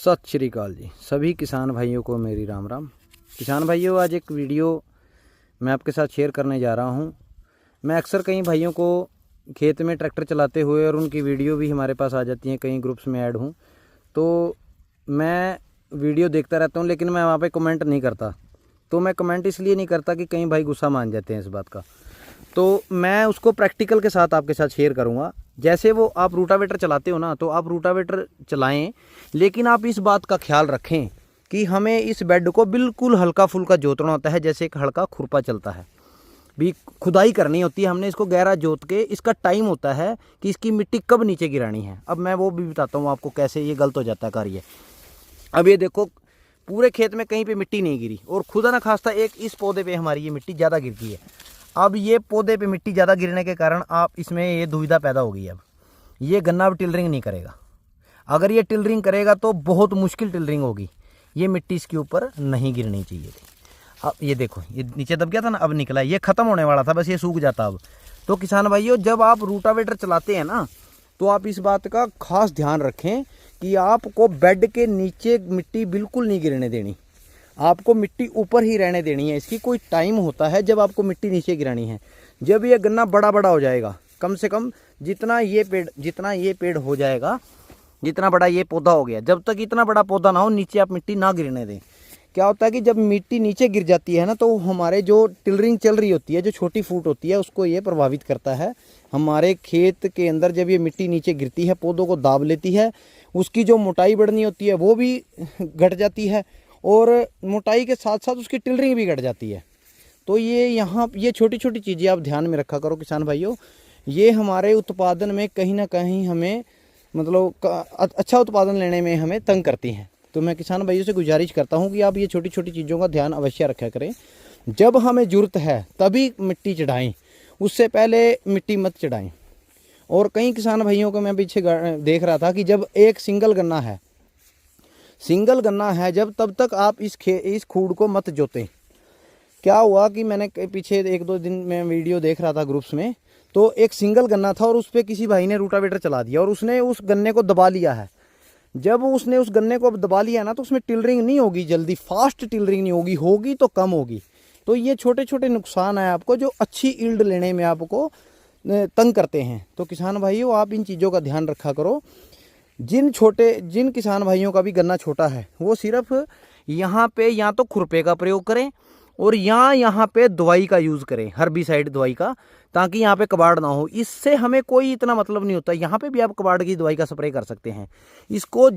सत श्री अकाल जी। सभी किसान भाइयों को मेरी राम राम। किसान भाइयों, आज एक वीडियो मैं आपके साथ शेयर करने जा रहा हूं। मैं अक्सर कई भाइयों को खेत में ट्रैक्टर चलाते हुए और उनकी वीडियो भी हमारे पास आ जाती हैं, कई ग्रुप्स में ऐड हूं तो मैं वीडियो देखता रहता हूं, लेकिन मैं वहां पे कमेंट नहीं करता। तो मैं कमेंट इसलिए नहीं करता कि कई भाई गुस्सा मान जाते हैं इस बात का। तो मैं उसको प्रैक्टिकल के साथ आपके साथ शेयर करूंगा। जैसे वो आप रूटावेटर चलाते हो ना, तो आप रूटावेटर चलाएं, लेकिन आप इस बात का ख्याल रखें कि हमें इस बेड को बिल्कुल हल्का फुल्का जोतना होता है, जैसे एक हल्का खुरपा चलता है। भी खुदाई करनी होती है, हमने इसको गहरा जोत के, इसका टाइम होता है कि इसकी मिट्टी कब नीचे गिरानी है। अब मैं वो भी बताता हूँ आपको कैसे ये गलत हो जाता है कार्य। अब ये देखो, पूरे खेत में कहीं पे मिट्टी नहीं गिरी और खुदा ना खास्ता एक इस पौधे पे हमारी ये मिट्टी ज़्यादा गिर गई है। अब ये पौधे पे मिट्टी ज़्यादा गिरने के कारण आप इसमें ये दुविधा पैदा हो गई है। अब ये गन्ना अब टिलरिंग नहीं करेगा। अगर ये टिलरिंग करेगा तो बहुत मुश्किल टिलरिंग होगी। ये मिट्टी इसके ऊपर नहीं गिरनी चाहिए थी। अब ये देखो, ये नीचे दब गया था ना, अब निकला। ये ख़त्म होने वाला था, बस ये सूख जाता अब। तो किसान भाइयों, जब आप रूटावेटर चलाते हैं ना, तो आप इस बात का खास ध्यान रखें कि आपको बेड के नीचे मिट्टी बिल्कुल नहीं गिरने देनी। आपको मिट्टी ऊपर ही रहने देनी है। इसकी कोई टाइम होता है जब आपको मिट्टी नीचे गिरानी है। जब ये गन्ना बड़ा बड़ा हो जाएगा, कम से कम जितना ये पेड़ हो जाएगा, जितना बड़ा ये पौधा हो गया, जब तक इतना बड़ा पौधा ना हो नीचे आप मिट्टी ना गिरने दें। क्या होता है कि जब मिट्टी नीचे गिर जाती है ना, तो हमारे जो टिलरिंग चल रही होती है, जो छोटी फूट होती है, उसको ये प्रभावित करता है। हमारे खेत के अंदर जब ये मिट्टी नीचे गिरती है, पौधों को दाब लेती है, उसकी जो मोटाई बढ़नी होती है वो भी घट जाती है, और मोटाई के साथ साथ उसकी टिलरिंग भी घट जाती है। तो ये छोटी छोटी चीज़ें आप ध्यान में रखा करो किसान भाइयों। ये हमारे उत्पादन में कहीं ना कहीं हमें मतलब अच्छा उत्पादन लेने में हमें तंग करती हैं। तो मैं किसान भाइयों से गुजारिश करता हूं कि आप ये छोटी छोटी चीज़ों का ध्यान अवश्य रखा करें। जब हमें ज़रूरत है तभी मिट्टी चढ़ाएं, उससे पहले मिट्टी मत चढ़ाएं। और कई किसान भाइयों को मैं पीछे देख रहा था कि जब एक सिंगल गन्ना है जब, तब तक आप इस खूड़ को मत जोतें। क्या हुआ कि मैंने पीछे एक दो दिन में वीडियो देख रहा था ग्रुप्स में, तो एक सिंगल गन्ना था और उस पर किसी भाई ने रूटावेटर चला दिया और उसने उस गन्ने को दबा लिया है। जब उसने उस गन्ने को दबा लिया ना, तो उसमें टिलरिंग नहीं होगी, जल्दी फास्ट टिलरिंग नहीं होगी, होगी तो कम होगी। तो ये छोटे छोटे नुकसान है आपको, जो अच्छी ईल्ड लेने में आपको तंग करते हैं। तो किसान भाइयों, आप इन चीज़ों का ध्यान रखा करो। जिन किसान भाइयों का भी गन्ना छोटा है, वो सिर्फ यहाँ पे या तो खुरपे का प्रयोग करें और यहाँ पे दवाई का यूज़ करें, हर्बिसाइड दवाई का, ताकि यहाँ पे कबाड़ ना हो। इससे हमें कोई इतना मतलब नहीं होता। यहाँ पे भी आप कबाड़ की दवाई का स्प्रे कर सकते हैं। इसको